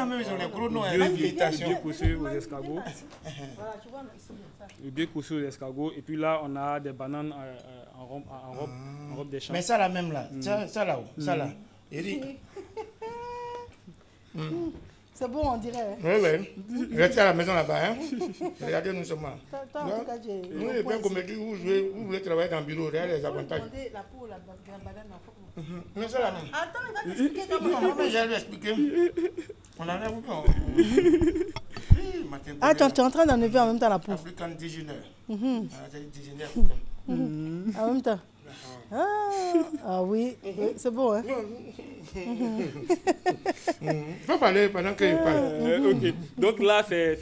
tiens, même ils ont les gros noms. Le biais cousu aux escargots. Voilà, tu vois, ici, ça. Le biais cousu aux escargots. Et puis là, on a des bananes en robe des champs. Mais ça là même là, ça là-haut, ça là. Il dit. C'est bon, on dirait. Oui, oui. Restez à la maison là-bas. Hein. Regardez, nous sommes là. Toi, en tout cas, j'ai. Nous, les bien comme dit, vous voulez travailler dans le bureau, regardez les avantages. La peau, la banane, Mais ça là même. attends, il va t'expliquer comment. Non, mais j'allais lui expliquer. On enlève ou pas? Ah, tu es en train d'enlever en même temps la peau. African Digeneur. C'est Digeneur. En même temps. Ah oui, c'est bon, hein. Il faut parler pendant qu'il parle. Ok. Donc là, c'est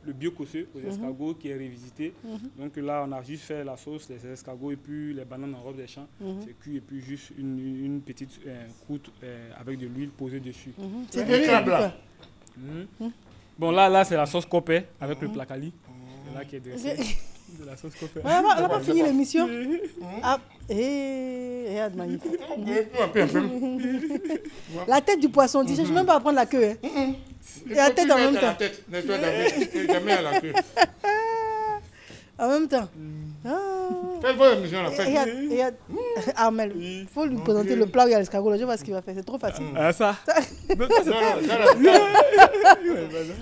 le bio-cosseux aux escargots qui est révisité. Donc là, on a juste fait la sauce, les escargots et puis les bananes en robe des champs. C'est cuit et puis juste une petite croûte avec de l'huile posée dessus. C'est de l'huile là. Bon, là c'est la sauce copé avec le placali. C'est là qui est dressé. De la sauce copé. On n'a pas fini l'émission. Ah, regarde, magnifique. La tête du poisson, tu sais, je ne vais même pas prendre la queue. Hein. Et la tête en même temps. Jamais à la queue. En même temps. Faites votre émission là. Regarde. Armel, il faut lui présenter le plat où il y a l'escargot. Je vois ce qu'il va faire. C'est trop facile. Ça.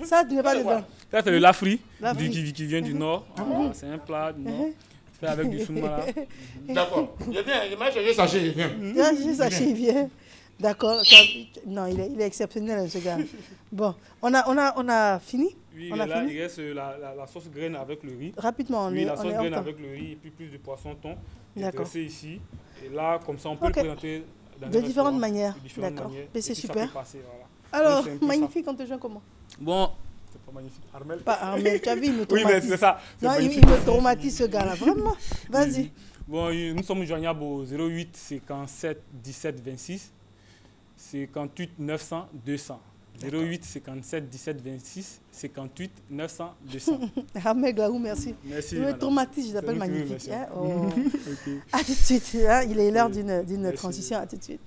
Ça, tu n'es pas dedans. Ça, c'est le lafri qui vient du nord. C'est un plat du nord. Fait avec du soumara. D'accord. Il m'a cherché sachet, il vient. Il a cherché sachet, il vient. D'accord. Non, il est exceptionnel, ce gars. Bon, on a fini. Oui, mais là, il reste la sauce graine avec le riz. Rapidement, on est la sauce en graine temps. avec le riz et puis plus de poisson thon. D'accord. Dressé ici. Et là, comme ça, on peut le présenter de différentes manières. D'accord. Mais c'est super. Alors, magnifique, on te joint comment? Bon, c'est pas magnifique. Armel. Pas Armel, tu as vu, il me traumatise. Oui, mais c'est ça. Non, il me traumatise ce gars-là, vraiment. Vas-y. Bon, nous sommes joignables au 08 57 17 26 58 900 200. 08 57 17 26 58 900 200. Armel Glaou, merci. Merci. Il me traumatise, je l'appelle magnifique. Hein? Oh. Okay. À tout de suite. Hein? Il est l'heure d'une transition. À tout de suite.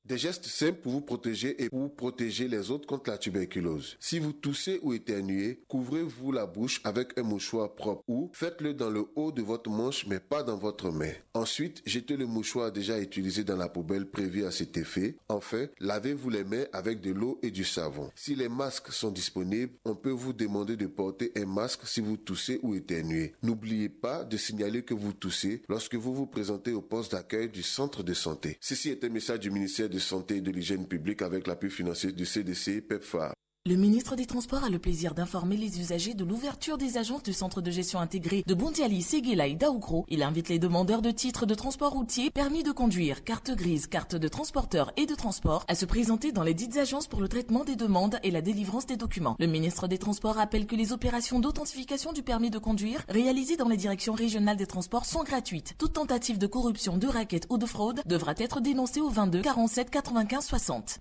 Des gestes simples pour vous protéger et pour protéger les autres contre la tuberculose. Si vous toussez ou éternuez, couvrez-vous la bouche avec un mouchoir propre ou faites-le dans le haut de votre manche mais pas dans votre main. Ensuite, jetez le mouchoir déjà utilisé dans la poubelle prévue à cet effet. Enfin, lavez-vous les mains avec de l'eau et du savon. Si les masques sont disponibles, on peut vous demander de porter un masque si vous toussez ou éternuez. N'oubliez pas de signaler que vous toussez lorsque vous vous présentez au poste d'accueil du centre de santé. Ceci est un message du ministère de Santé et de l'Hygiène publique avec l'appui financier du CDC PEPFAR. Le ministre des Transports a le plaisir d'informer les usagers de l'ouverture des agences du centre de gestion intégré de Bondiali, Séguéla et Daoukro. Il invite les demandeurs de titres de transport routier, permis de conduire, carte grise, carte de transporteur et de transport à se présenter dans les dites agences pour le traitement des demandes et la délivrance des documents. Le ministre des Transports rappelle que les opérations d'authentification du permis de conduire réalisées dans les directions régionales des transports sont gratuites. Toute tentative de corruption, de racket ou de fraude devra être dénoncée au 22 47 95 60.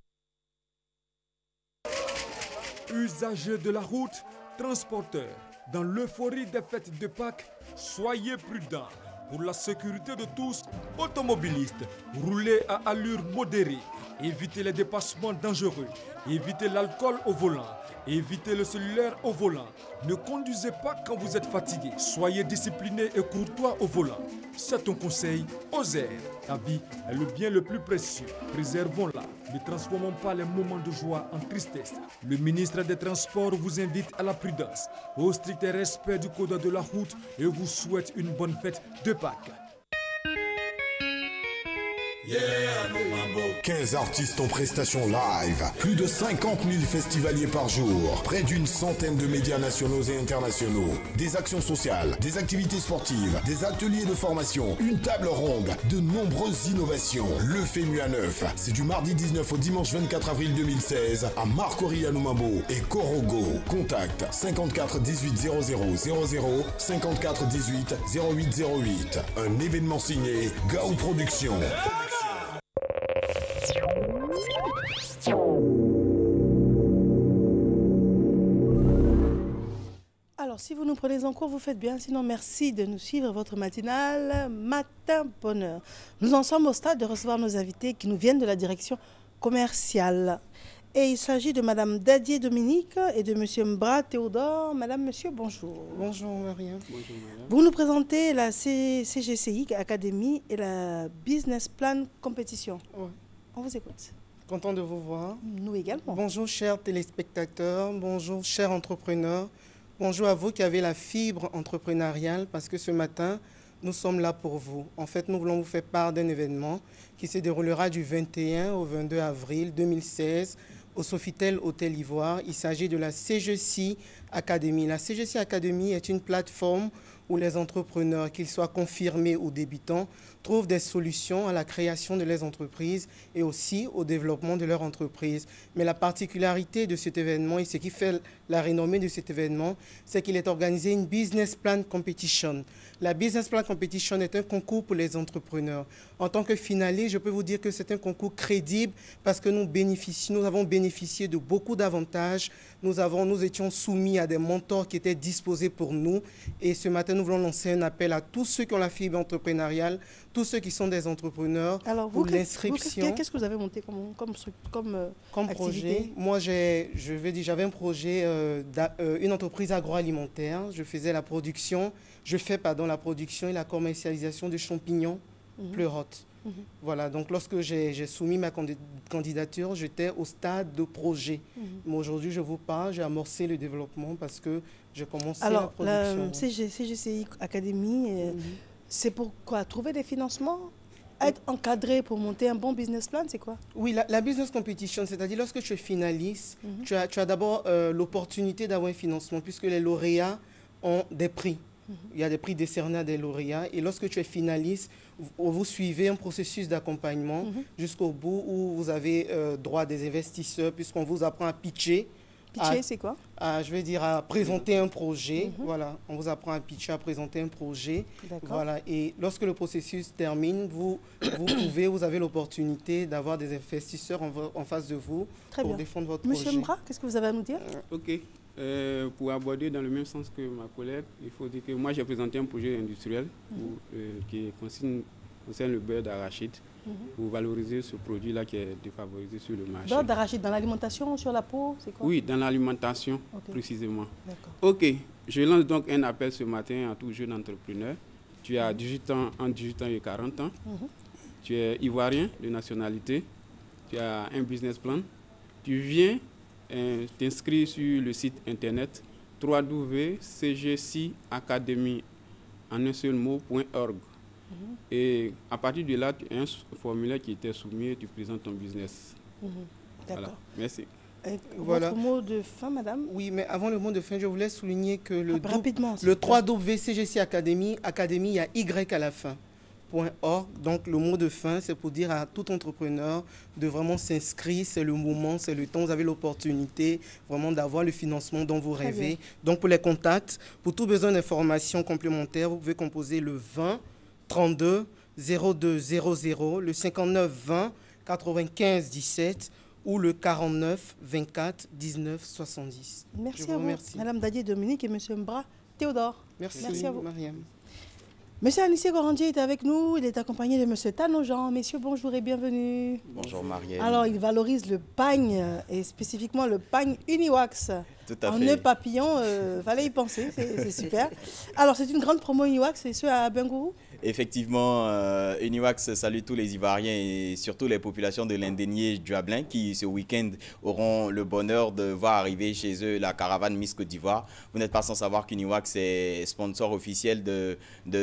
Usagers de la route, transporteurs, dans l'euphorie des fêtes de Pâques, soyez prudents. Pour la sécurité de tous, automobilistes, roulez à allure modérée, évitez les dépassements dangereux, évitez l'alcool au volant, évitez le cellulaire au volant. Ne conduisez pas quand vous êtes fatigué. Soyez disciplinés et courtois au volant. C'est un conseil, OSER. La vie est le bien le plus précieux. Préservons-la. Ne transformons pas les moments de joie en tristesse. Le ministre des Transports vous invite à la prudence, au strict respect du code de la route et vous souhaite une bonne fête de Pâques. 15 artistes en prestation live, plus de 50 000 festivaliers par jour, près d'une centaine de médias nationaux et internationaux, des actions sociales, des activités sportives, des ateliers de formation, une table ronde, de nombreuses innovations. Le FEMU à 9, c'est du mardi 19 au dimanche 24 avril 2016 à Marcory à Numambo et Korogo. Contact 54 18 00 00 54 18 08 08. Un événement signé Gaou Productions. Alors, si vous nous prenez en cours, vous faites bien. Sinon, merci de nous suivre votre matinale Matin Bonheur. Nous en sommes au stade de recevoir nos invités qui nous viennent de la direction commerciale. Et il s'agit de Madame Dadier Dominique et de Monsieur Mbra Théodore. Madame, Monsieur, bonjour. Bonjour Mariam. Bonjour, madame. Vous nous présentez la CGCI Academy et la Business Plan Compétition. Ouais. On vous écoute. Content de vous voir. Nous également. Bonjour chers téléspectateurs, bonjour chers entrepreneurs, bonjour à vous qui avez la fibre entrepreneuriale parce que ce matin, nous sommes là pour vous. En fait, nous voulons vous faire part d'un événement qui se déroulera du 21 au 22 avril 2016 au Sofitel Hôtel Ivoire. Il s'agit de la CGCI Academy. La CGCI Academy est une plateforme où les entrepreneurs, qu'ils soient confirmés ou débutants, trouvent des solutions à la création de leurs entreprises et aussi au développement de leur entreprise. Mais la particularité de cet événement et ce qui fait la renommée de cet événement, c'est qu'il est organisé une Business Plan Competition. La Business Plan Competition est un concours pour les entrepreneurs. En tant que finaliste, je peux vous dire que c'est un concours crédible parce que nous avons bénéficié de beaucoup d'avantages. Nous étions soumis à des mentors qui étaient disposés pour nous. Et ce matin, nous voulons lancer un appel à tous ceux qui ont la fibre entrepreneuriale, tous ceux qui sont des entrepreneurs. Alors, pour vous, l'inscription. qu'est-ce que vous avez monté comme projet? Moi, j'avais un projet, une entreprise agroalimentaire. Je fais la production et la commercialisation de champignons pleurotes. Voilà, donc lorsque j'ai soumis ma candidature, j'étais au stade de projet. Mais aujourd'hui, je vous parle, j'ai amorcé le développement parce que j'ai commencé la production. Alors, la CGCI Academy, c'est pour quoi? Trouver des financements? Être encadré pour monter un bon business plan, c'est quoi? Oui, la business competition, c'est-à-dire lorsque tu es finaliste, tu as d'abord l'opportunité d'avoir un financement puisque les lauréats ont des prix. Il y a des prix décernés à des lauréats. Et lorsque tu es finaliste, vous suivez un processus d'accompagnement jusqu'au bout où vous avez droit à des investisseurs puisqu'on vous apprend à pitcher. Pitcher, c'est quoi? À présenter un projet. Voilà, on vous apprend à pitcher, à présenter un projet. Voilà, et lorsque le processus termine, vous avez l'opportunité d'avoir des investisseurs en face de vous pour défendre votre projet. Monsieur Mbra, qu'est-ce que vous avez à nous dire? Ok. Pour aborder dans le même sens que ma collègue, il faut dire que moi j'ai présenté un projet industriel qui concerne le beurre d'arachide pour valoriser ce produit-là qui est défavorisé sur le marché. Beurre d'arachide dans l'alimentation, sur la peau, c'est quoi? Oui, dans l'alimentation précisément. Ok, je lance donc un appel ce matin à tout jeune entrepreneur. Tu as 18 ans, entre 18 ans et 40 ans. Tu es ivoirien de nationalité. Tu as un business plan. Tu viens t'inscris sur le site internet www.cgciacademy en un seul mot.org. Et à partir de là, tu as un formulaire qui était soumis et tu présentes ton business. D'accord. Voilà. Merci. Votre mot de fin, madame? Oui, mais avant le mot de fin, je voulais souligner que le 3W Academy, il y a Y à la fin. .org. Donc le mot de fin, c'est pour dire à tout entrepreneur de vraiment s'inscrire, c'est le moment, c'est le temps, vous avez l'opportunité vraiment d'avoir le financement dont vous rêvez. Donc pour les contacts, pour tout besoin d'informations complémentaires, vous pouvez composer le 20 32 02 00, le 59 20 95 17 ou le 49 24 19 70. Merci à vous, Madame Dadier Dominique et Monsieur Mbra Théodore. Merci à vous. Mariam. Monsieur Anissé Gorandier est avec nous, il est accompagné de Monsieur Tanojean. Messieurs, bonjour et bienvenue. Bonjour Marielle. Alors, il valorise le pagne, et spécifiquement le pagne Uniwax. Tout à fait. En nœud papillon, fallait y penser, c'est super. Alors, c'est une grande promo Uniwax, et ce à Bengourou? Effectivement, Uniwax salue tous les Ivoiriens et surtout les populations de l'Indénié Duablin qui, ce week-end, auront le bonheur de voir arriver chez eux la caravane Miss Côte d'Ivoire. Vous n'êtes pas sans savoir qu'Uniwax est sponsor officiel de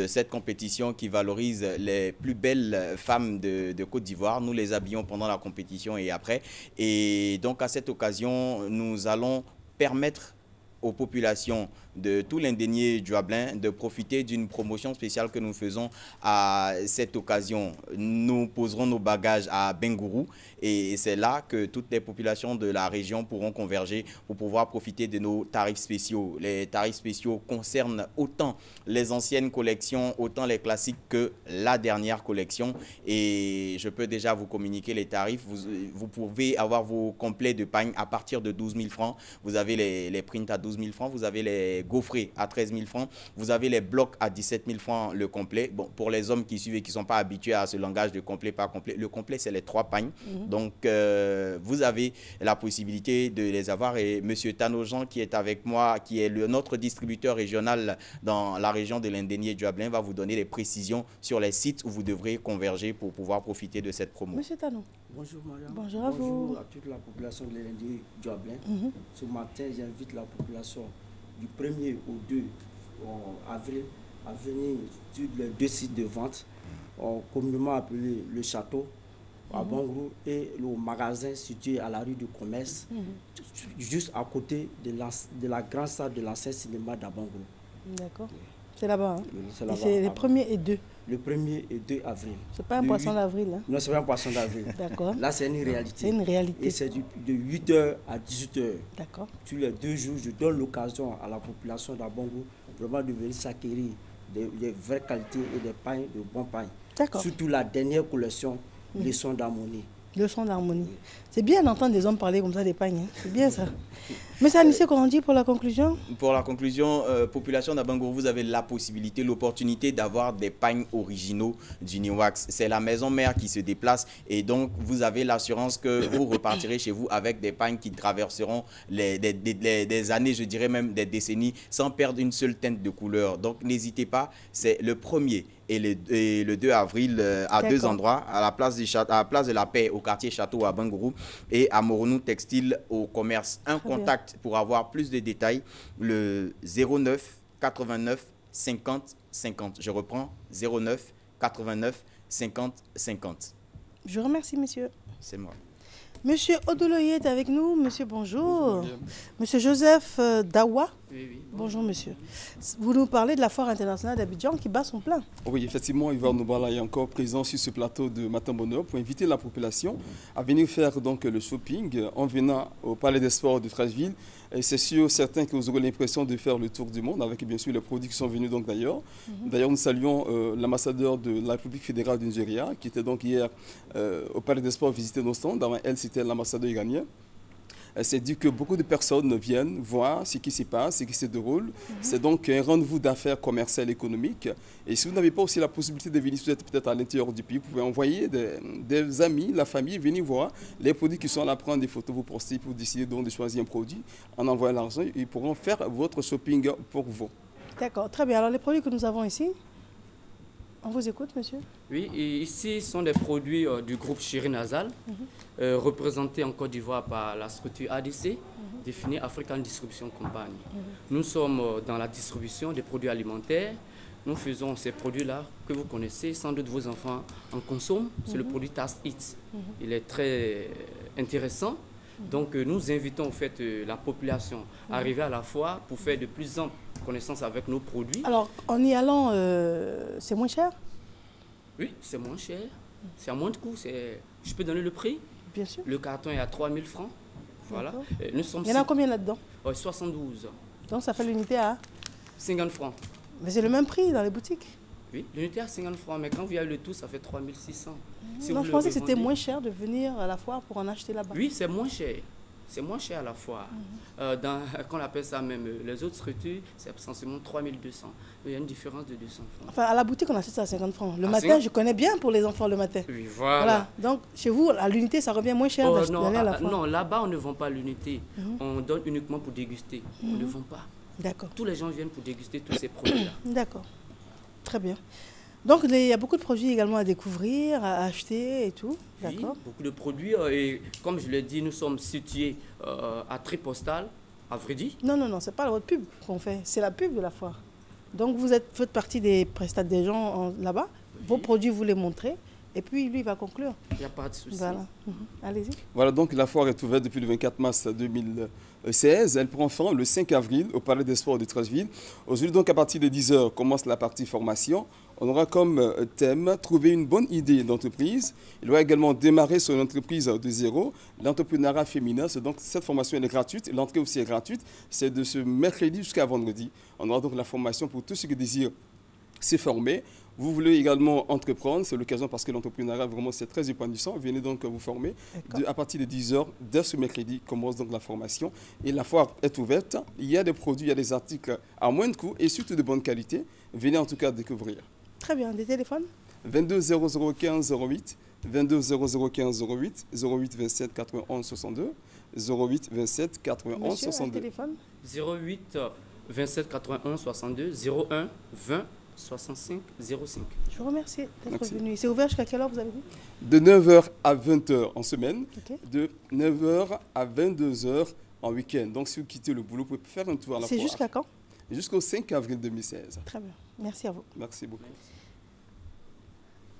cette compétition qui valorise les plus belles femmes de Côte d'Ivoire. Nous les habillons pendant la compétition et après. Et donc, à cette occasion, nous allons permettre aux populations de tout l'Indénié Duablin de profiter d'une promotion spéciale que nous faisons à cette occasion. Nous poserons nos bagages à Bengourou et c'est là que toutes les populations de la région pourront converger pour pouvoir profiter de nos tarifs spéciaux. Les tarifs spéciaux concernent autant les anciennes collections, autant les classiques que la dernière collection et je peux déjà vous communiquer les tarifs. Vous pouvez avoir vos complets de pagne à partir de 12 000 francs. Vous avez les prints à 12 12 000 francs. Vous avez les gaufrés à 13 000 francs. Vous avez les blocs à 17 000 francs le complet. Bon, pour les hommes qui suivent et qui ne sont pas habitués à ce langage de complet, pas complet, le complet, c'est les 3 pagnes. Donc, vous avez la possibilité de les avoir. Et M. Tanojan, qui est avec moi, qui est notre distributeur régional dans la région de l'Indénié du Ablin, va vous donner les précisions sur les sites où vous devrez converger pour pouvoir profiter de cette promo. Monsieur Tano. Bonjour Mariam. Bonjour à vous. Bonjour à toute la population de l'Indénié du Ablin. Ce matin, j'invite la population du 1er au 2 avril à venir sur les 2 sites de vente, communément appelé le château à Bangrou et le magasin situé à la rue du Commerce, juste à côté de la grande salle de l'ancien cinéma d'Abangrou. D'accord. C'est là-bas. Hein? C'est là-bas. C'est les 1er et 2. Le 1er et 2 avril. C'est pas un poisson d'avril. Hein? Non, c'est pas un poisson d'avril. D'accord. Là, c'est une réalité. C'est une réalité. Et c'est de 8h à 18h. D'accord. Tous les 2 jours, je donne l'occasion à la population d'Abangrou vraiment de venir s'acquérir des vraies qualités et des pains, de bons pains. D'accord. Surtout la dernière collection, Leçons d'harmonie. Leçons d'harmonie. C'est bien d'entendre des hommes parler comme ça des pagnes. Hein? C'est bien ça. Mais ça, Anissé, qu'on dit pour la conclusion? Pour la conclusion, population d'Abangourou, vous avez la possibilité, l'opportunité d'avoir des pagnes originaux du Niwax. C'est la maison mère qui se déplace et donc vous avez l'assurance que vous repartirez chez vous avec des pagnes qui traverseront des années, je dirais même des décennies, sans perdre une seule teinte de couleur. Donc n'hésitez pas, c'est le 1er et le 2 avril à 2 endroits, à la place de la Paix au quartier Château à Bangourou et à Moronou Textile au commerce. Un contact pour avoir plus de détails, le 09 89 50 50. Je reprends, 09 89 50 50. Je vous remercie, monsieur. C'est moi. Monsieur Odoloye est avec nous. Monsieur, bonjour. Monsieur Joseph Dawa. Oui. Bonjour, monsieur. Vous nous parlez de la foire internationale d'Abidjan qui bat son plein. Oui, effectivement, Yvan Noubala est encore présent sur ce plateau de Matin Bonheur pour inviter la population à venir faire donc le shopping en venant au Palais des Sports de Treichville. Et c'est sûr, certains que vous aurez l'impression de faire le tour du monde avec bien sûr les produits qui sont venus donc d'ailleurs. D'ailleurs, nous saluons l'ambassadeur de la République fédérale du Nigeria qui était donc hier au Palais des Sports visiter nos stands. Avant elle, c'était l'ambassadeur iranien. C'est dit que beaucoup de personnes viennent voir ce qui se passe, ce qui se déroule. C'est donc un rendez-vous d'affaires commerciales et économiques. Et si vous n'avez pas aussi la possibilité de venir, peut-être à l'intérieur du pays, vous pouvez envoyer des amis, la famille, venir voir les produits qui sont là, prendre des photos, vous poster pour décider donc de choisir un produit. En envoyant l'argent, ils pourront faire votre shopping pour vous. D'accord, très bien. Alors les produits que nous avons ici, on vous écoute, monsieur? Oui, et ici sont des produits du groupe Chiri Nasal, représentés en Côte d'Ivoire par la structure ADC, définie African Distribution Company. Nous sommes dans la distribution des produits alimentaires. Nous faisons ces produits-là que vous connaissez, sans doute vos enfants en consomment. C'est le produit Taste Eat. Il est très intéressant. Donc nous invitons en fait la population à arriver à la foire pour faire de plus amples connaissances avec nos produits. Alors en y allant, c'est moins cher? Oui, c'est moins cher. C'est à moins de coût. Je peux donner le prix? Bien sûr. Le carton est à 3 000 francs. Voilà. Il y en a combien là-dedans? 72. Donc ça fait l'unité à 50 francs. Mais c'est le même prix dans les boutiques? Oui, l'unité à 50 francs, mais quand vous avez le tout, ça fait 3 600. Si non, je pensais que c'était moins cher de venir à la foire pour en acheter là-bas. Oui, c'est moins cher. C'est moins cher à la foire. Qu'on appelle ça même, les autres structures, c'est essentiellement 3 200. Il y a une différence de 200 francs. Enfin, à la boutique, on achète ça à 50 francs. Le matin, je connais bien pour les enfants le matin. Oui, voilà. Donc, chez vous, à l'unité, ça revient moins cher d'aller à la foire. Non, là-bas, on ne vend pas l'unité. On donne uniquement pour déguster. On ne vend pas. D'accord. Tous les gens viennent pour déguster tous ces produits-là. D'accord. Très bien. Donc, il y a beaucoup de produits également à découvrir, à acheter et tout. Oui, beaucoup de produits. Et comme je l'ai dit, nous sommes situés à Tripostal, à Vridi. Non, c'est pas votre pub qu'on fait. C'est la pub de la foire. Donc, vous faites partie des prestataires des gens là-bas. Oui. Vos produits, vous les montrez. Et puis, lui, il va conclure. Il n'y a pas de souci. Voilà. Allez-y. Voilà, donc la foire est ouverte depuis le 24 mars 2016. Elle prend fin le 5 avril au Palais des Sports de Treichville. Aujourd'hui, donc, à partir de 10h, commence la partie formation. On aura comme thème trouver une bonne idée d'entreprise. Il va également démarrer son entreprise de zéro. L'entrepreneuriat féminin, donc cette formation elle est gratuite. L'entrée aussi est gratuite. C'est de ce mercredi jusqu'à vendredi. On aura donc la formation pour tous ceux qui désirent se former. Vous voulez également entreprendre, c'est l'occasion parce que l'entrepreneuriat, vraiment, c'est très épanouissant. Venez donc vous former. À partir de 10h, dès ce mercredi, commence donc la formation. Et la foire est ouverte. Il y a des produits, il y a des articles à moins de coût et surtout de bonne qualité. Venez en tout cas découvrir. Très bien. Des téléphones 22 0015 08, 22 0015 08, 08 27 91 62, 08 27 91 62. Téléphone 08 27 91 62, 01 20 65 05. Je vous remercie d'être venu. C'est ouvert jusqu'à quelle heure, vous avez dit? De 9h à 20h en semaine, de 9h à 22h en week-end. Donc si vous quittez le boulot, vous pouvez faire un tour à la foire. C'est jusqu'à quand? Jusqu'au 5 avril 2016. Très bien. Merci à vous. Merci beaucoup.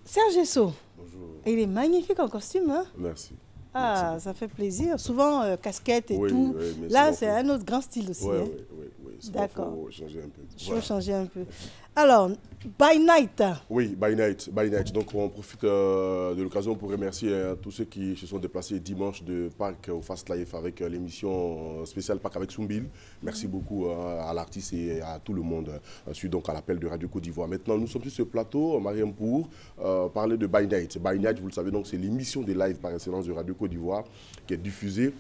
Serge Esso. Bonjour. Il est magnifique en costume, hein? Merci. Ah, merci. Ça fait plaisir. Souvent, casquette et oui, tout. Oui, là, c'est un autre grand style aussi. Oui, hein? oui. D'accord. Il faut changer un peu. Il faut changer un peu. Alors, By Night. Oui, By Night. Donc, on profite de l'occasion pour remercier tous ceux qui se sont déplacés dimanche de Pâques au Fast Life avec l'émission spéciale Pâques avec Soumbil. Merci beaucoup à l'artiste et à tout le monde suite donc à l'appel de Radio Côte d'Ivoire. Maintenant, nous sommes sur ce plateau, Mariam, pour parler de By Night. By Night, vous le savez, donc c'est l'émission des lives par excellence de Radio Côte d'Ivoire qui est diffusée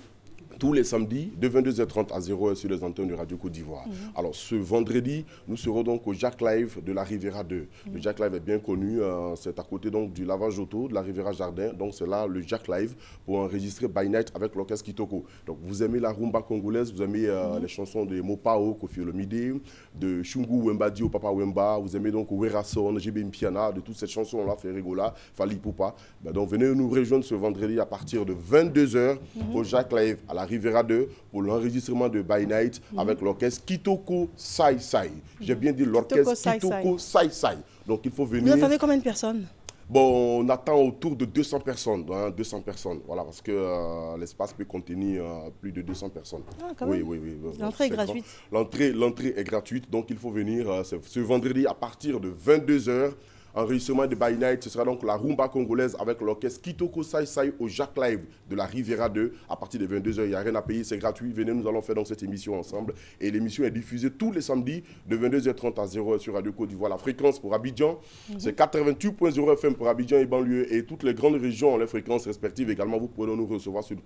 tous les samedis de 22h30 à 0h sur les antennes de Radio Côte d'Ivoire. Alors ce vendredi, nous serons donc au Jack Live de la Riviera 2. Le Jack Live est bien connu, c'est à côté donc du lavage auto de la Riviera Jardin. Donc c'est là le Jack Live pour enregistrer By Night avec l'orchestre Kitoko. Donc vous aimez la rumba congolaise, vous aimez les chansons de Mopao, Kofi Olomide, de Shungu Wembadi au Papa Wemba, vous aimez donc Werason, JB Mpiana, de toutes ces chansons-là, Ferregola, Fali Poupa. Donc venez nous rejoindre ce vendredi à partir de 22h au Jack Live à la Riviera 2 pour l'enregistrement de By Night avec l'orchestre Kitoko Sai Sai. J'ai bien dit l'orchestre Kitoko Sai Sai. Donc il faut venir. Vous attendez combien de personnes? Bon, on attend autour de 200 personnes, 200 personnes, voilà, parce que l'espace peut contenir plus de 200 personnes. Ah, quand même. Oui. L'entrée est gratuite. L'entrée est gratuite, donc il faut venir ce vendredi à partir de 22h. Enregistrement de By Night, ce sera donc la rumba congolaise avec l'orchestre Kitoko Sai Sai au Jack Live de la Riviera 2 à partir de 22h. Il n'y a rien à payer, c'est gratuit. Venez, nous allons faire donc cette émission ensemble. Et l'émission est diffusée tous les samedis de 22h30 à 0h sur Radio Côte d'Ivoire. La fréquence pour Abidjan, c'est 88.0 FM pour Abidjan et banlieue. Et toutes les grandes régions ont les fréquences respectives. Également, vous pouvez nous recevoir sur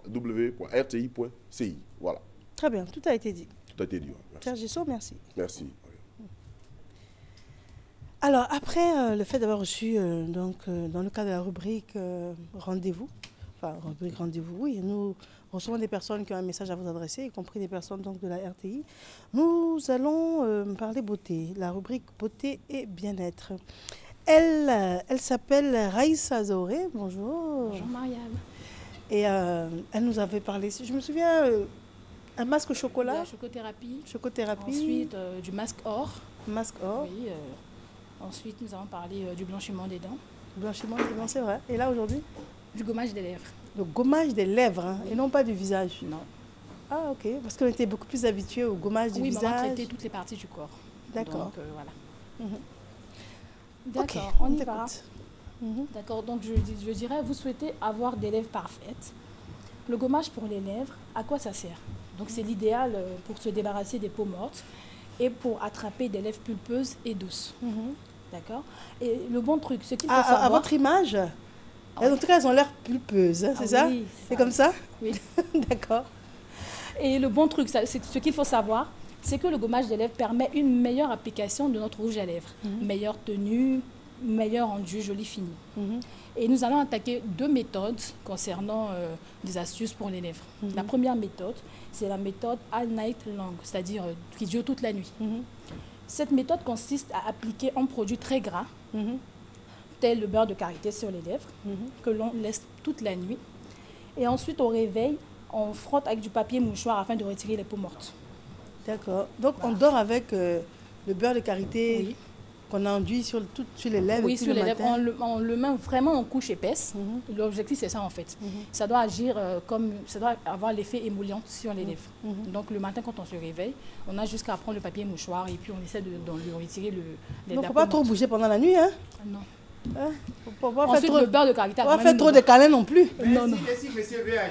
www.rti.ci. Voilà. Très bien, tout a été dit. Tout a été dit. Serge Esso, merci. Merci. Alors, après le fait d'avoir reçu, dans le cadre de la rubrique Rendez-vous, oui, nous recevons des personnes qui ont un message à vous adresser, y compris des personnes donc, de la RTI. Nous allons parler beauté, la rubrique beauté et bien-être. Elle s'appelle Raïssa Zoré, bonjour. Bonjour Marianne. Et elle nous avait parlé, je me souviens, un masque au chocolat. De la chocothérapie. Chocothérapie. Ensuite, du masque or. Masque or. Oui. Ensuite, nous allons parler du blanchiment des dents. Blanchiment des dents, c'est vrai. Et là, aujourd'hui? Du gommage des lèvres. Le gommage des lèvres, hein, et non pas du visage? Non. Ah, ok. Parce qu'on était beaucoup plus habitués au gommage du visage. Oui, mais on va traiter toutes les parties du corps. D'accord. Donc, voilà. D'accord, okay, on y va. D'accord, donc je dirais, vous souhaitez avoir des lèvres parfaites. Le gommage pour les lèvres, à quoi ça sert? Donc, c'est l'idéal pour se débarrasser des peaux mortes et pour attraper des lèvres pulpeuses et douces. D'accord. Et le bon truc, ce qu'il faut savoir... À votre image, en tout cas, elles ont l'air pulpeuses, c'est ça? Oui, c'est comme ça? Oui. D'accord. Et le bon truc, ce qu'il faut savoir, c'est que le gommage des lèvres permet une meilleure application de notre rouge à lèvres. Meilleure tenue, meilleur rendu, joli fini. Et nous allons attaquer 2 méthodes concernant des astuces pour les lèvres. La première méthode, c'est la méthode All Night Long, c'est-à-dire qui dure toute la nuit. Cette méthode consiste à appliquer un produit très gras, tel le beurre de karité sur les lèvres, que l'on laisse toute la nuit. Et ensuite, au réveil, on frotte avec du papier mouchoir afin de retirer les peaux mortes. D'accord. Donc, on dort avec le beurre de karité qu'on a enduit sur les lèvres. Oui, sur les lèvres. On le met vraiment en couche épaisse. L'objectif, c'est ça, en fait. Ça doit agir ça doit avoir l'effet émollient sur les lèvres. Donc, le matin, quand on se réveille, on a jusqu'à prendre le papier mouchoir et puis on essaie de retirer il ne faut pas trop bouger pendant la nuit, hein? Non. Ensuite, le beurre de karité. On va faire trop de câlins non plus. Non.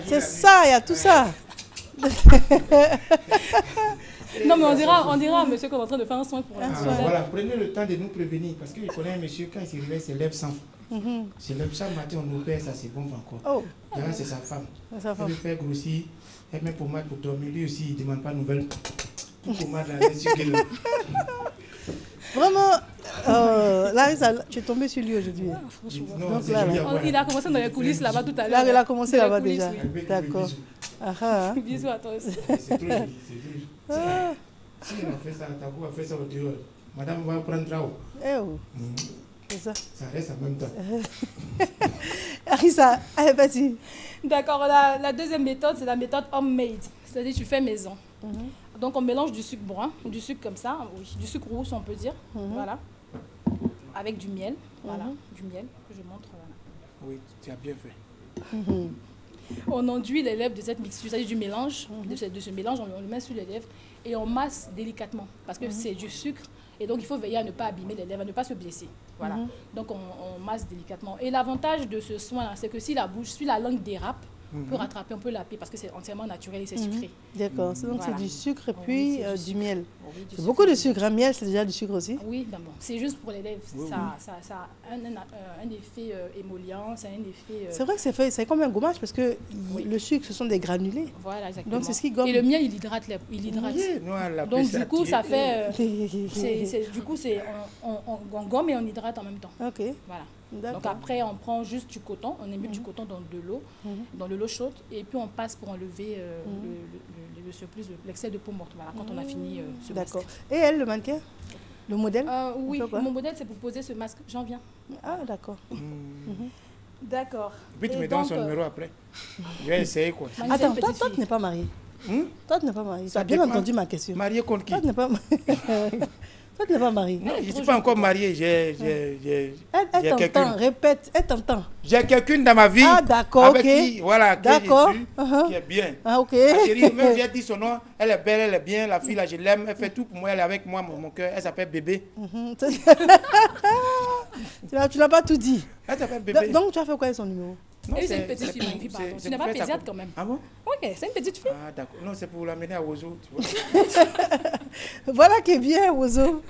C'est ça, il y a tout ça. Non, mais on dira à monsieur qu'on est en train de faire un soin pour Voilà, prenez le temps de nous prévenir. Parce qu'il connaît un monsieur, quand il se réveille, ses lèvres sans. C'est le chaque matin, on opère, ça c'est bon encore. Oh. C'est sa femme. Elle veut faire grossir, elle met pommade pour dormir. Lui aussi, il ne demande pas de nouvelles. Tout pommade là, elle est sur qu'il Vraiment, Larissa, tu es tombée sur lui aujourd'hui. Donc, là, il a commencé dans les coulisses là-bas tout à l'heure. Là, il a commencé là-bas coulisses, déjà. oui. D'accord. Bisous à toi aussi. C'est trop joli. Si on a fait ça, Tabou a fait ça au dehors. Madame va prendre là-haut. C'est ça. Ça reste en même temps. Larissa, allez, vas-y. D'accord, la deuxième méthode, c'est la méthode homemade. C'est-à-dire tu fais maison. Donc on mélange du sucre brun, du sucre comme ça, du sucre rouge on peut dire, voilà, avec du miel, voilà, du miel que je montre, voilà. Oui, tu as bien fait. On enduit les lèvres de cette mixture, c'est-à-dire du mélange, de ce mélange, on le met sur les lèvres et on masse délicatement parce que c'est du sucre et donc il faut veiller à ne pas abîmer les lèvres, à ne pas se blesser, voilà. Donc on masse délicatement. Et l'avantage de ce soin, c'est que si la langue dérape, on peut rattraper, on peut laper parce que c'est entièrement naturel et c'est sucré. D'accord, donc c'est du sucre et puis du miel. Oui, c'est beaucoup de sucre, un miel c'est déjà du sucre aussi. Oui, ben bon, c'est juste pour les lèvres. Ça a un effet émollient, ça a un effet... C'est vrai que c'est comme un gommage parce que le sucre ce sont des granulés. Voilà, exactement. Donc c'est ce qui gomme. Et le miel il hydrate. Donc du coup ça fait... du coup on gomme et on hydrate en même temps. Ok. Voilà. Donc après, on prend juste du coton, on émule du coton dans de l'eau, dans de l'eau chaude, et puis on passe pour enlever le surplus, l'excès de peau morte, voilà, quand on a fini ce masque. D'accord. Et elle, le mannequin, le modèle Oui, mon modèle, c'est pour poser ce masque. J'en viens. Ah, d'accord. D'accord. Puis tu me donnes son numéro après. Je vais essayer quoi. Attends, toi tu n'es pas marié. Toi tu n'es pas marié. Tu as bien entendu ma question. Marié contre qui? Toi tu n'es pas marié. Toi, tu n'es pas marié. Non, je ne suis pas encore marié. Elle t'entend, répète, elle t'entend. J'ai quelqu'une dans ma vie. Ah, d'accord, avec ok. qui, voilà, d'accord. Qui est bien. Ah, ok. Ma chérie, même j'ai dit son nom, elle est belle, elle est bien. La fille, là, je l'aime. Elle fait tout pour moi, elle est avec moi, mon cœur. Elle s'appelle Bébé. Tu n'as pas tout dit. Elle s'appelle Bébé. Donc, tu as fait quoi avec son numéro? Non, c'est une petite fille magnifique, pardon. Tu n'es pas pédiatre quand même. Ah bon? Ok, c'est une petite fille. Ah d'accord. Non, c'est pour l'amener à Ozo, tu vois. Voilà qui est bien, Ozo.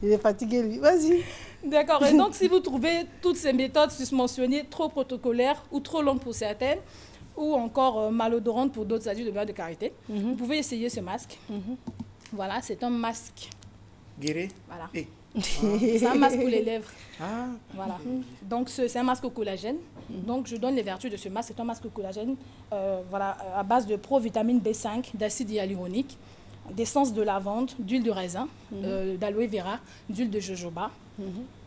Il est fatigué, lui. Vas-y. D'accord. Et donc, si vous trouvez toutes ces méthodes susmentionnées trop protocolaires ou trop longues pour certaines, ou encore malodorantes pour d'autres adultes de valeur de carité, vous pouvez essayer ce masque. Voilà, c'est un masque. Guéri. Voilà. Et. C'est un masque pour les lèvres. Ah. Voilà. Donc, c'est un masque au collagène. Donc, je donne les vertus de ce masque. C'est un masque au collagène voilà, à base de provitamine B5, d'acide hyaluronique, d'essence de lavande, d'huile de raisin, d'aloe vera, d'huile de jojoba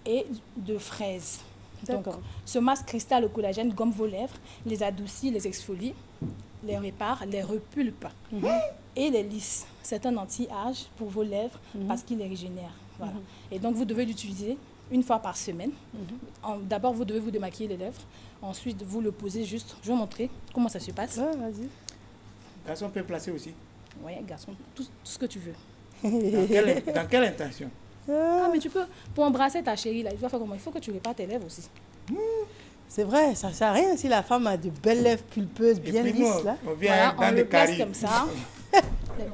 et de fraise. Donc, ce masque cristal au collagène gomme vos lèvres, les adoucit, les exfolie, les répare, les repulpe et les lisse. C'est un anti-âge pour vos lèvres parce qu'il les régénère. Voilà. Et donc, vous devez l'utiliser une fois par semaine. D'abord, vous devez vous démaquiller les lèvres. Ensuite, vous le posez juste. Je vais vous montrer comment ça se passe. Ouais, vas-y. Garçon peut placer aussi. Oui, garçon, tout ce que tu veux. Dans quelle intention? Ah, mais tu peux, pour embrasser ta chérie, là, il faut faire comment? Il faut que tu répares tes lèvres aussi. C'est vrai, ça ne sert à rien si la femme a de belles lèvres pulpeuses, bien lisses. Nous, là. on vient voilà, dans des caries. Comme ça.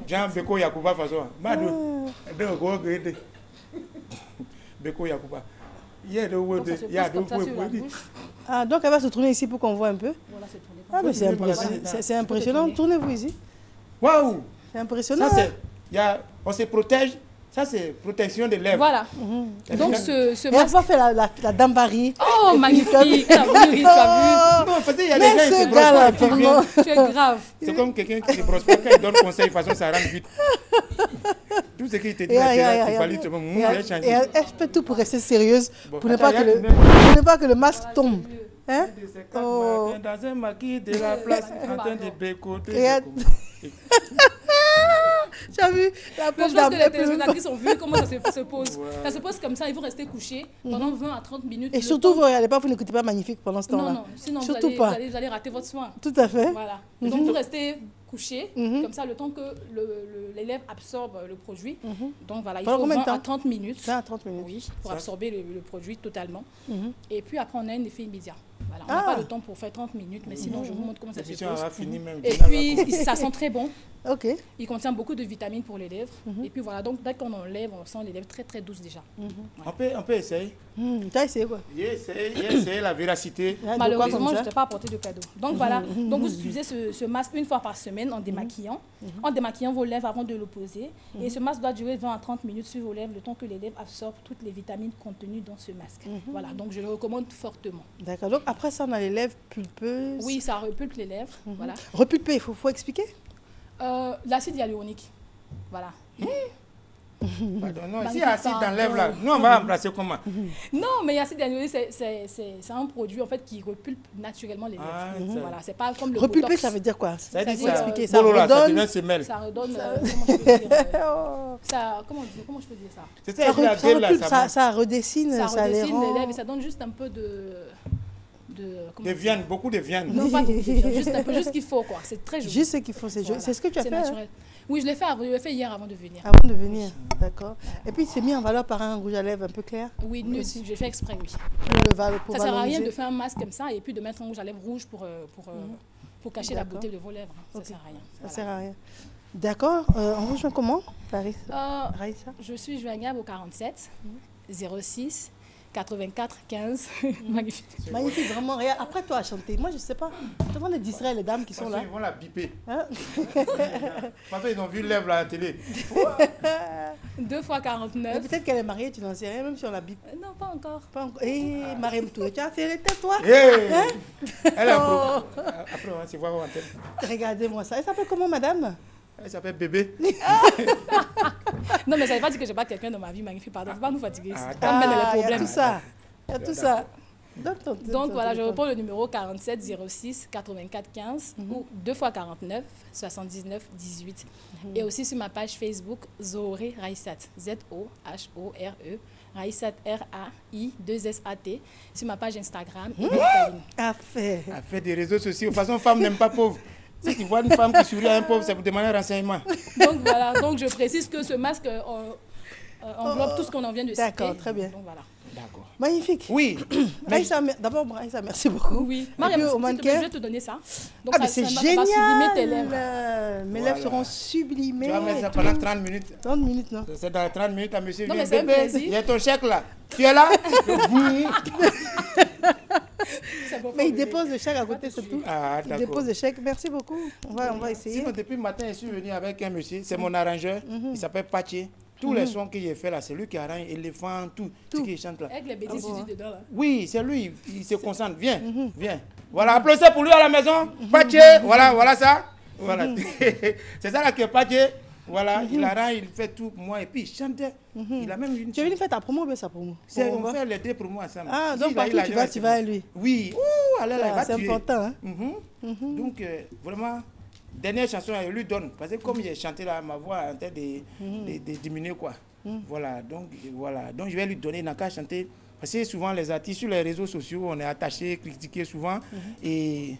Jean Beko Yakuba façon. Madou. Beko Yakuba. Ah, donc elle va se tourner ici pour qu'on voit un peu. Voilà, ah, mais c'est impressionnant. Tournez-vous ici. Waouh! C'est impressionnant. Ça, on se protège. Ça, c'est protection des lèvres. Voilà. Donc, ce masque... Elle va faire la dame Barry. Oh, magnifique. Tu as vu, tu as vu. Non, parce qu'il y a des gens qui se brossent pas. Tu es grave. C'est comme quelqu'un qui se brosse pas. Quand il donne conseil, de toute façon, ça rentre vite. Tout ce qu'il te dit, il fallait te changer. Elle fait tout pour rester sérieuse, pour ne pas que le masque tombe. Hein? Oh. Dans un maquis de la place, en train de bécoter. Tu as vu la pauvre dame. Les téléspectatrices ont vu comment ça se pose. Ouais. Ça se pose comme ça, il faut rester couché pendant 20 à 30 minutes. Et surtout, vous regardez pas, vous n'écoutez pas Magnifique pendant ce temps-là. Non, sinon surtout vous allez rater votre soin. Tout à fait. Voilà. Donc vous restez couché, comme ça, le temps que l'élève absorbe le produit. Donc voilà, il faut 20 à 30 minutes. 20 à 30 minutes. Oui, pour absorber le produit totalement. Et puis après, on a un effet immédiat. Voilà, on n'a pas le temps pour faire 30 minutes, mais sinon, je vous montre comment ça se pose. Et puis, ça sent très bon. Ok. Il contient beaucoup de vitamines pour les lèvres. Et puis voilà, donc dès qu'on enlève, on sent les lèvres très très douces déjà. On peut essayer. Tu as essayé quoi? J'ai essayé la véracité. Malheureusement, je ne t'ai pas apporté de cadeau. Donc voilà, donc vous utilisez ce masque une fois par semaine en démaquillant. En démaquillant vos lèvres avant de le poser. Et ce masque doit durer 20 à 30 minutes sur vos lèvres, le temps que les lèvres absorbent toutes les vitamines contenues dans ce masque. Voilà, donc je le recommande fortement. D'accord, donc après ça, on a les lèvres pulpeuses. Oui, ça repulpe les lèvres. Voilà. Repulper, il faut expliquer? L'acide hyaluronique. Voilà. Pardon, non, si l'acide dans lèvres là, nous on va remplacer comment? Non, mais l'acide hyaluronique, c'est un produit en fait qui repulpe naturellement les lèvres. Voilà, c'est pas comme le repulper, botox. ça veut dire quoi? Ça veut dire expliquer. Ça redonne. Ça redonne. Comment je peux dire ça? Ça redessine, ça redessine les lèvres et ça donne juste un peu de viande, beaucoup de viande. Non, pas beaucoup de viande, juste un peu, juste ce qu'il faut, quoi. C'est très joli. Juste ce qu'il faut, c'est joli. C'est ce que tu as fait? Naturel. Oui, je l'ai fait hier avant de venir. Avant de venir, d'accord. Et puis, c'est mis en valeur par un rouge à lèvres un peu clair? Oui, nude. J'ai fait exprès, oui. Ça ne sert à rien de faire un masque comme ça et puis de mettre un rouge à lèvres rouge pour cacher la beauté de vos lèvres. Ça ne sert à rien. Ça ne sert à rien. D'accord. On rejoint comment, Raïssa? Je suis joignable au 47 06 84 15. Magnifique. Magnifique, vraiment. Regarde, après toi à chanter. Moi, je ne sais pas. Comment les distraire les dames qui sont là? Ils vont la biper. Hein? Ils ont vu lèvres à la télé. 2 fois 49. Peut-être qu'elle est mariée, tu n'en sais rien, même si on la bip. Non, pas encore. Pas encore. Hé, Mariam Touré, tu as fait tais-toi. Hein? Elle a un peu. Après, on va se voir en tête. Regardez-moi ça. Elle s'appelle comment, madame? Elle s'appelle Bébé. Non, mais ça ne veut pas dire que je n'ai pas quelqu'un dans ma vie magnifique. Pardon, il ne faut pas nous fatiguer. Il y a tout ça. Il y a tout ça. Donc voilà, je reprends le numéro 47 06 84 15 ou 2 fois 49 79 18. Et aussi sur ma page Facebook, Zohoré Raïsat. Z-O-H-O-R-E. Raïsat R-A-I-2-S-A-T. Sur ma page Instagram. A fait des réseaux sociaux. De toute façon, femme n'aime pas pauvre. Si tu vois une femme qui sourit à un pauvre, c'est pour demander un renseignement. Donc voilà, donc je précise que ce masque englobe tout ce qu'on en vient de citer. D'accord, très bien. Donc voilà. D'accord. Magnifique. Oui. D'abord, Raïssa, merci beaucoup. Oui. Mariam, je vais te donner ça. Donc mais c'est génial. Tes lèvres. Mes lèvres seront sublimées. Tu vas mettre ça pendant 30 minutes. 30 minutes, non? C'est dans 30 minutes, à monsieur. Non, mais c'est un plaisir. Il y a ton chèque là. Tu es là? Mais il dépose le chèque à côté, c'est tout. Ah, il dépose le chèque. Merci beaucoup. On va essayer. Sinon, depuis le matin, je suis venu avec un monsieur. C'est mon arrangeur. Il s'appelle Paché. Tous les sons qu'il a fait là, c'est lui qui arrange éléphant, tout ce qu'il chante là. Avec les bêtises dedans là. Oui, c'est lui. Il se concentre. Viens, viens. Voilà, applaudissez pour lui à la maison. Paché, voilà ça. Voilà. C'est ça là que Paché. Voilà, il arrange, il fait tout pour moi et puis il chante. Il a même une. Tu es venu faire ta promo ou bien sa promo? On fait les deux pour moi ensemble. Ah, donc partout tu vas à lui. Oui. Allez là, c'est important. Donc, vraiment, dernière chanson, je lui donne. Parce que comme il a chanté là, ma voix est en train de diminuer quoi. Voilà, donc je vais lui donner, il n'a qu'à chanter. Parce que souvent les artistes sur les réseaux sociaux, on est attachés, critiqués souvent. Et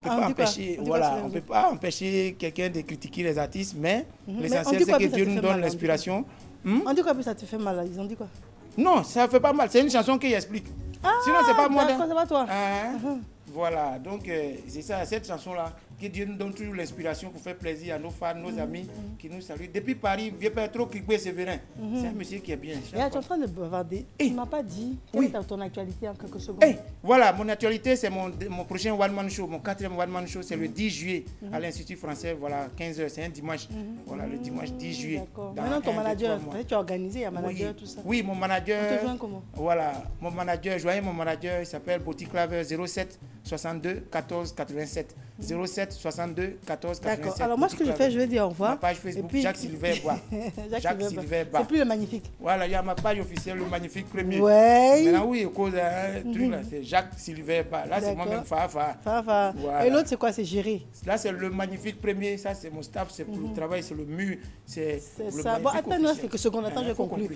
on ne peut pas empêcher quelqu'un de critiquer les artistes, mais l'essentiel c'est que Dieu nous donne l'inspiration. On dit quoi, puis ça te fait mal, ils ont dit quoi? Non, ça ne fait pas mal, c'est une chanson qui explique. Sinon, c'est pas moi. C'est pas toi. Voilà, donc c'est ça, cette chanson-là, que Dieu nous donne toujours l'inspiration pour faire plaisir à nos fans, nos amis qui nous saluent. Depuis Paris, vieux père trop Krikwe Séverin. C'est un monsieur qui est bien. Tu es en train de bavarder. Tu ne m'as pas dit quelle est ton actualité en quelques secondes. Voilà, mon actualité, c'est mon prochain one-man show, mon 4e one-man show, c'est le 10 juillet à l'Institut français, voilà, 15h, c'est un dimanche. Voilà, le dimanche 10 juillet. Maintenant, ton manager, tu as organisé, il y a un manager, tout ça. Oui, mon manager. On te joint comment? Voilà, mon manager, il s'appelle Boutique Claveur 07 62 14 87. 07 62 14 87. D'accord. Alors moi, ce que je fais, je vais dire au revoir. Ma page Facebook, puis... Jacques Sylvain Bois. Jacques Sylvain Bois. C'est plus le magnifique. Voilà, il y a ma page officielle, le magnifique premier. Ouais. Maintenant, oui, cause truc là, c'est Jacques Sylvain Bois. Là, c'est moi-même Fafa. Voilà. Et l'autre, c'est quoi? C'est géré. Là, c'est le magnifique premier. Ça, c'est mon staff, c'est pour le travail, c'est le mur. C'est ça. Bon, attends-nous quelques secondes. Attends, je conclue.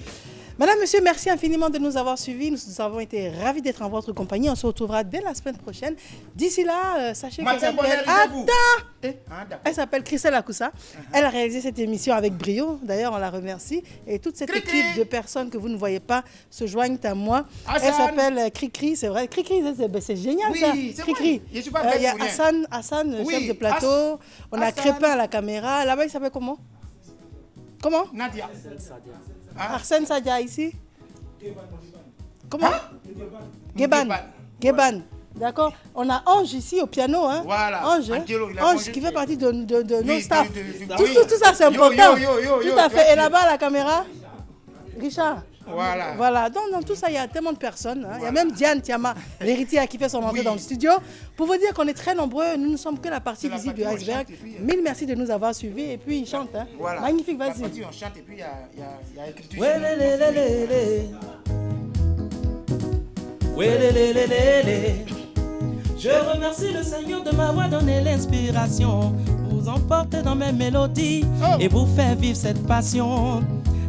Madame, monsieur, merci infiniment de nous avoir suivis. Nous avons été ravis d'être en votre compagnie. On se retrouvera dès la semaine prochaine D'ici là, sachez qu'elle Matin s'appelle... Bonheur, vous. Elle s'appelle Christelle Akoussa. Elle a réalisé cette émission avec brio. D'ailleurs, on la remercie. Et toute cette équipe de personnes que vous ne voyez pas se joignent à moi. Hassan. Elle s'appelle Cricri, c'est vrai. Cricri, c'est génial ça. Oui, c'est Cricri. vrai. Je suis pas bête Il y a pour rien. Hassan, Oui, chef de plateau. On a Hassan. Crépin à la caméra. Là-bas, il s'appelle comment? Comment? Nadia. Arsène Sadia ici. Comment? Geban. D'accord. On a Ange ici au piano. Hein? Voilà. Ange, hein? Angelo, il a Ange mangé qui fait partie de nos staff. oui. Tout ça, c'est important. Yo, Tout à fait. Et là-bas, la caméra, Richard. Voilà. Voilà. Donc, dans tout ça, il y a tellement de personnes. Hein. Il y a même Diane Tiama, l'héritière qui fait son entrée dans le studio. Pour vous dire qu'on est très nombreux, nous ne sommes que la partie visible du iceberg. Mille merci de nous avoir suivis. Et puis, il chante. Hein. Voilà. Magnifique, vas-y. On chante et puis il y a écriture. Je remercie le Seigneur de m'avoir donné l'inspiration, vous emporter dans mes mélodies et vous faire vivre cette passion.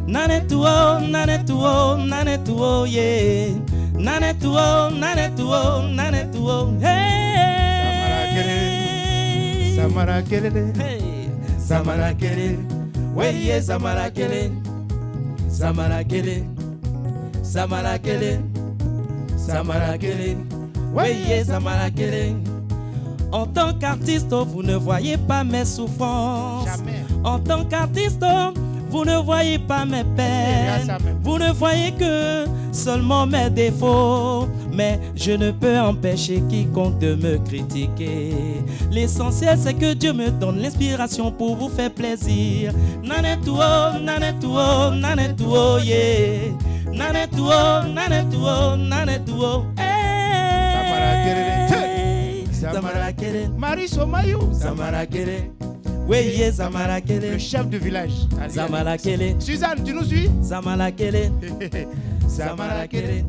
Nanetuo, nanetuo, nanetuo, yeah. Nanetuo, nanetuo, nanetuo, hey. Samara Kelele, hey. Samara Kelele, weye Samara Kelele, Samara Kelele, Samara Kelele, Samara Kelele. Weye Samara Kelele. En tant qu'artiste, vous ne voyez pas mes souffrances. Jamais. En tant qu'artiste, vous ne voyez pas mes peines. Vous ne voyez que seulement mes défauts. Mais je ne peux empêcher quiconque de me critiquer. L'essentiel, c'est que Dieu me donne l'inspiration pour vous faire plaisir. Nanetuo, nanetuo, nanetuo, yeah. Nanetuo, nanetuo, nanetuo, Samara Kelele. Marie Somayou. Samara Kelele. Weye Samara Kelele. Le chef de village. Samara Kelele. Suzanne, tu nous suis? Samara Kelele. Samara Kelele.